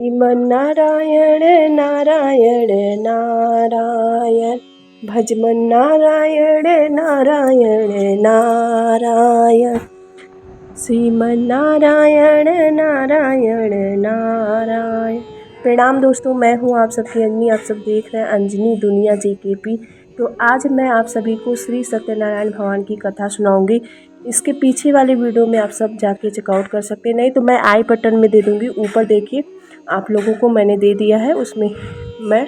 नारायण नारायण नारायण भजमन नारायण नारायण नारायण श्रीमन नारायण नारायण नारायण। प्रणाम दोस्तों, मैं हूं आप सबकी अंजनी। आप सब देख रहे हैं अंजनी दुनिया JKP। तो आज मैं आप सभी को श्री सत्यनारायण भगवान की कथा सुनाऊंगी। इसके पीछे वाले वीडियो में आप सब जाके चेकआउट कर सकते हैं, नहीं तो मैं आई बटन में दे दूंगी। ऊपर देखिए आप लोगों को मैंने दे दिया है, उसमें मैं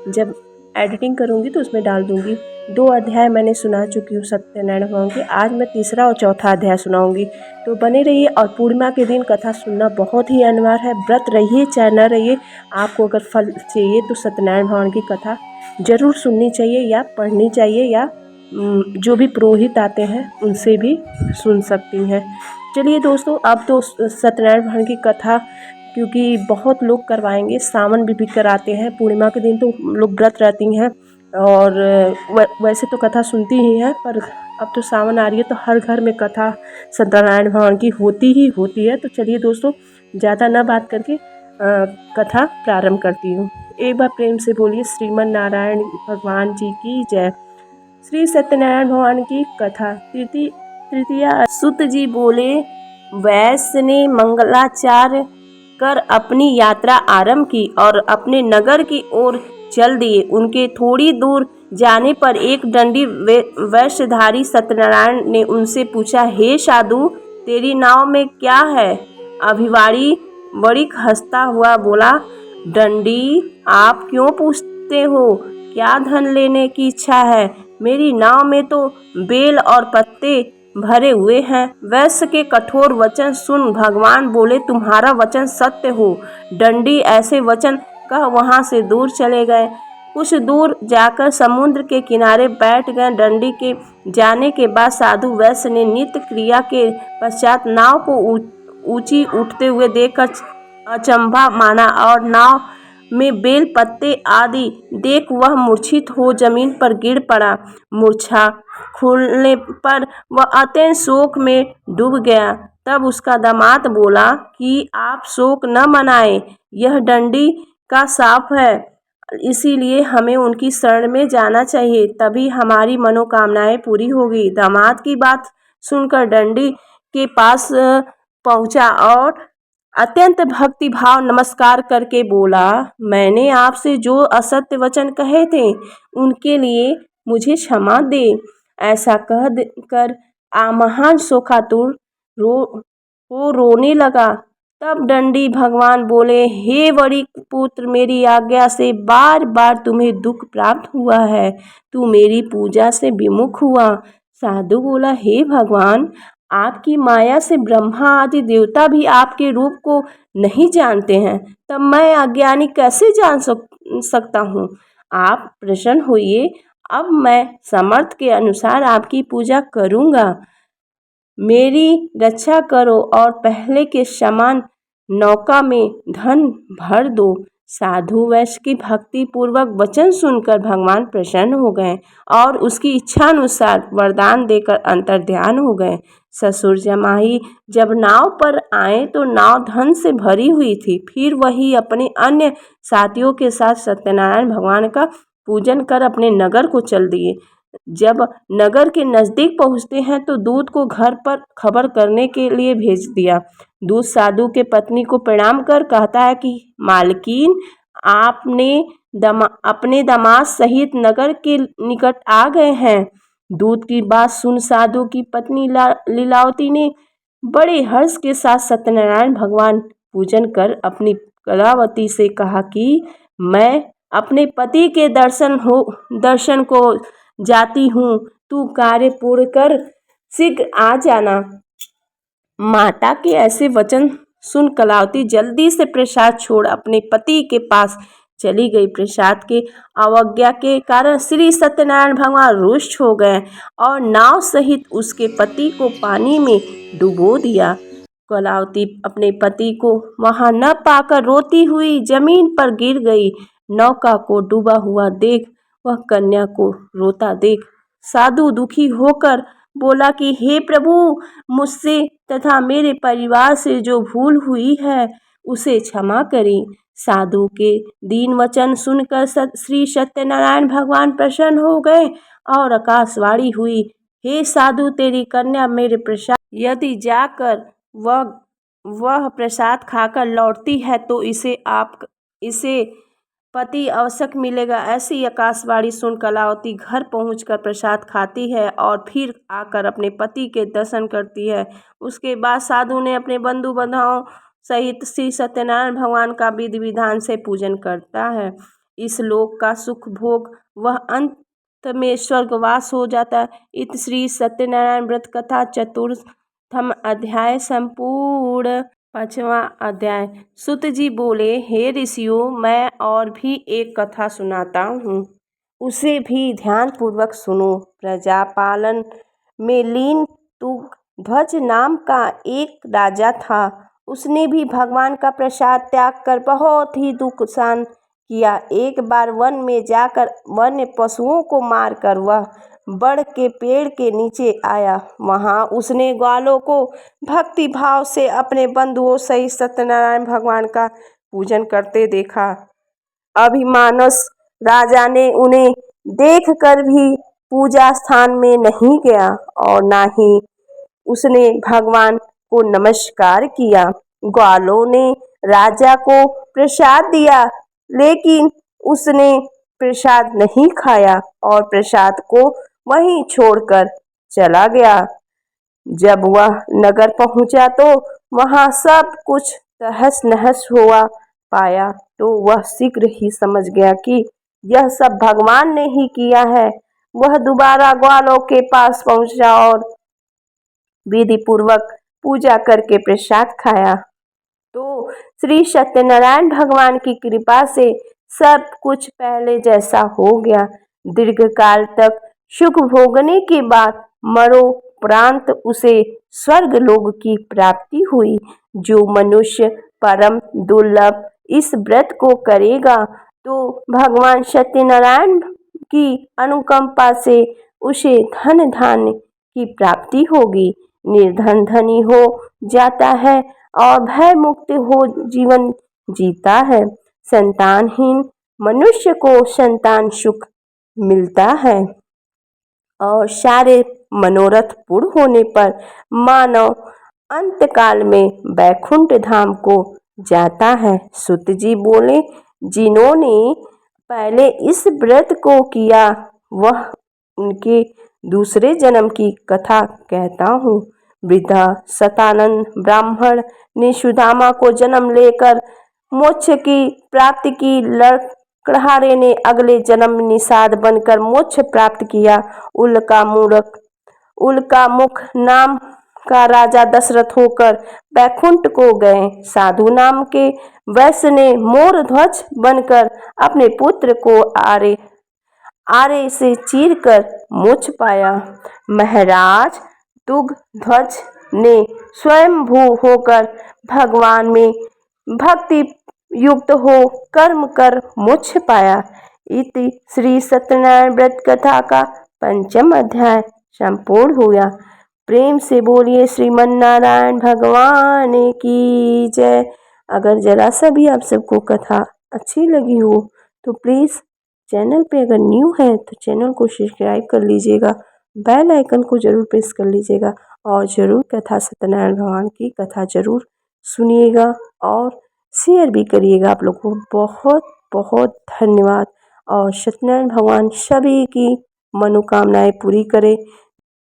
जब एडिटिंग करूंगी तो उसमें डाल दूंगी। 2 अध्याय मैंने सुना चुकी हूँ सत्यनारायण भगवान के। आज मैं तीसरा और चौथा अध्याय सुनाऊंगी, तो बने रहिए। और पूर्णिमा के दिन कथा सुनना बहुत ही अनिवार्य है। व्रत रहिए चाहे न रहिए, आपको अगर फल चाहिए तो सत्यनारायण भगवान की कथा जरूर सुननी चाहिए या पढ़नी चाहिए, या जो भी पुरोहित आते हैं उनसे भी सुन सकती हैं। चलिए दोस्तों, अब तो सत्यनारायण भगवान की कथा क्योंकि बहुत लोग करवाएंगे, सावन भी कराते हैं। पूर्णिमा के दिन तो लोग व्रत रहती हैं और वैसे तो कथा सुनती ही हैं, पर अब तो सावन आ रही है तो हर घर में कथा सत्यनारायण भगवान की होती ही होती है। तो चलिए दोस्तों, ज़्यादा ना बात करके कथा प्रारंभ करती हूँ। एक बार प्रेम से बोलिए श्रीमन नारायण भगवान जी की जय। श्री सत्यनारायण भगवान की कथा। तृतीया सुत जी बोले, वैश्य ने मंगलाचार्य कर अपनी यात्रा आरंभ की और अपने नगर की ओर चल दिए। उनके थोड़ी दूर जाने पर एक दंडी वेशधारी सत्यनारायण ने उनसे पूछा, हे साधु, तेरी नाव में क्या है? अभिवाड़ी बड़ी हंसता हुआ बोला, दंडी, आप क्यों पूछते हो? क्या धन लेने की इच्छा है? मेरी नाव में तो बेल और पत्ते भरे हुए हैं। वैश्य के कठोर वचन सुन भगवान बोले, तुम्हारा वचन सत्य हो। दंडी ऐसे वचन कह वहां से दूर चले गए। कुछ दूर जाकर समुद्र के किनारे बैठ गए। दंडी के जाने के बाद साधु वैश्य ने नित्य क्रिया के पश्चात नाव को ऊंची उठते हुए देखकर अचंभा माना और नाव में बेल पत्ते आदि देख वह मूर्छित हो जमीन पर गिर पड़ा। मूर्छा खुलने पर वह अत्यंत शोक में डूब गया। तब उसका दामाद बोला कि आप शोक न मनाएं, यह दंडी का शाप है, इसीलिए हमें उनकी शरण में जाना चाहिए, तभी हमारी मनोकामनाएं पूरी होगी। दामाद की बात सुनकर दंडी के पास पहुंचा और अत्यंत भक्ति भाव नमस्कार करके बोला, मैंने आपसे जो असत्य वचन कहे थे उनके लिए मुझे क्षमा दे। ऐसा कह कर महान शोकातुर रोने लगा। तब दंडी भगवान बोले, हे बड़ी पुत्र, मेरी आज्ञा से बार बार तुम्हें दुख प्राप्त हुआ है, तू मेरी पूजा से विमुख हुआ। साधु बोला, हे भगवान, आपकी माया से ब्रह्मा आदि देवता भी आपके रूप को नहीं जानते हैं, तब मैं अज्ञानी कैसे जान सकता हूँ? आप प्रसन्न होइए, अब मैं समर्थ के अनुसार आपकी पूजा करूँगा। मेरी रक्षा करो और पहले के समान नौका में धन भर दो। साधु वैश्य की भक्ति पूर्वक वचन सुनकर भगवान प्रसन्न हो गए और उसकी इच्छा अनुसार वरदान देकर अंतर्ध्यान हो गए। ससुर जमाई जब नाव पर आए तो नाव धन से भरी हुई थी। फिर वही अपने अन्य साथियों के साथ सत्यनारायण भगवान का पूजन कर अपने नगर को चल दिए। जब नगर के नज़दीक पहुंचते हैं तो दूत को घर पर खबर करने के लिए भेज दिया। दूत साधु के पत्नी को प्रणाम कर कहता है कि मालकिन, आपने अपने दामाद सहित नगर के निकट आ गए हैं। दूत की बात सुन साधु की पत्नी लीलावती ने बड़े हर्ष के साथ सत्यनारायण भगवान पूजन कर अपनी कलावती से कहा कि मैं अपने पति के दर्शन को जाती हूँ, तू कार्य पूर्ण कर शीघ्र आ जाना। माता के ऐसे वचन सुन कलावती जल्दी से प्रसाद छोड़ अपने पति के पास चली गई। प्रसाद के अवज्ञा के कारण श्री सत्यनारायण भगवान रुष्ट हो गए और नाव सहित उसके पति को पानी में डुबो दिया। कलावती अपने पति को वहां न पाकर रोती हुई जमीन पर गिर गई। नौका को डूबा हुआ देख वह कन्या को रोता देख साधु दुखी होकर बोला कि हे प्रभु, मुझसे तथा मेरे परिवार से जो भूल हुई है उसे क्षमा करें। साधु के दीन वचन सुनकर श्री सत्यनारायण भगवान प्रसन्न हो गए और आकाशवाणी हुई, हे साधु, तेरी कन्या मेरे प्रसाद यदि जाकर वह प्रसाद खाकर लौटती है तो इसे पति आवश्यक मिलेगा। ऐसी आकाशवाणी सुन कलावती घर पहुंचकर प्रसाद खाती है और फिर आकर अपने पति के दर्शन करती है। उसके बाद साधु ने अपने बंधु बांधवों सहित श्री सत्यनारायण भगवान का विधि विधान से पूजन करता है। इस लोक का सुख भोग वह अंत में स्वर्गवास हो जाता है। इत श्री सत्यनारायण व्रत कथा चतुर्थम अध्याय संपूर्ण। 5वां अध्याय। सुत जी बोले, हे ऋषियों, मैं और भी एक कथा सुनाता हूँ, उसे भी ध्यान पूर्वक सुनो। प्रजापालन में लीन तुंगध्वज नाम का एक राजा था। उसने भी भगवान का प्रसाद त्याग कर बहुत ही नुकसान किया। एक बार वन में जाकर वन्य पशुओं को मारकर वह बड़ के पेड़ के नीचे आया। वहां उसने ग्वालों को भक्ति भाव से अपने बंधुओं सहित सत्यनारायण भगवान का पूजन करते देखा। अभिमानवश राजा ने उन्हें देखकर भी पूजा स्थान में नहीं गया और ना ही उसने भगवान को नमस्कार किया। ग्वालों ने राजा को प्रसाद दिया, लेकिन उसने प्रसाद नहीं खाया और प्रसाद को वहीं छोड़कर चला गया। जब वह नगर पहुंचा तो वहां सब कुछ तहस नहस हुआ पाया तो वह शीघ्र ही समझ गया कि यह सब भगवान ने ही किया है। वह दोबारा ग्वालों के पास पहुंचा और विधि पूर्वक पूजा करके प्रसाद खाया तो श्री सत्यनारायण भगवान की कृपा से सब कुछ पहले जैसा हो गया। दीर्घकाल तक सुख भोगने के बाद मरणोपरांत उसे स्वर्ग लोक की प्राप्ति हुई। जो मनुष्य परम दुर्लभ इस व्रत को करेगा तो भगवान सत्यनारायण की अनुकंपा से उसे धन धान्य की प्राप्ति होगी। निर्धन धनी हो जाता है और भय मुक्त हो जीवन जीता है। संतानहीन मनुष्य को संतान सुख मिलता है और सारे मनोरथ पूर्ण होने पर मानव अंतकाल में बैकुंठ धाम को जाता है। सुत जी बोले, जिन्होंने पहले इस व्रत को किया वह उनके दूसरे जन्म की कथा कहता हूँ। वृद्धा सतानंद ब्राह्मण ने सुदामा को जन्म लेकर मोक्ष की प्राप्ति की। लकड़हारे ने अगले जन्म में निषाद बनकर मोक्ष प्राप्त किया। उल्का मुख नाम का राजा दशरथ होकर बैकुंठ को गए। साधु नाम के वैश्य ने मोर ध्वज बनकर अपने पुत्र को आरे से चीरकर मोक्ष पाया। महाराज तुंगध्वज ने स्वयंभू होकर भगवान में भक्ति युक्त हो कर्म कर मोक्ष पाया। इति श्री सत्यनारायण व्रत कथा का 5वां अध्याय संपूर्ण हुआ। प्रेम से बोलिए श्रीमन नारायण भगवान की जय। अगर जरा सा भी आप सबको कथा अच्छी लगी हो तो प्लीज़ चैनल पे अगर न्यू है तो चैनल को सब्सक्राइब कर लीजिएगा, बेल आइकन को ज़रूर प्रेस कर लीजिएगा और ज़रूर कथा सत्यनारायण भगवान की कथा ज़रूर सुनिएगा और शेयर भी करिएगा। आप लोग को बहुत बहुत धन्यवाद और सत्यनारायण भगवान सभी की मनोकामनाएं पूरी करे।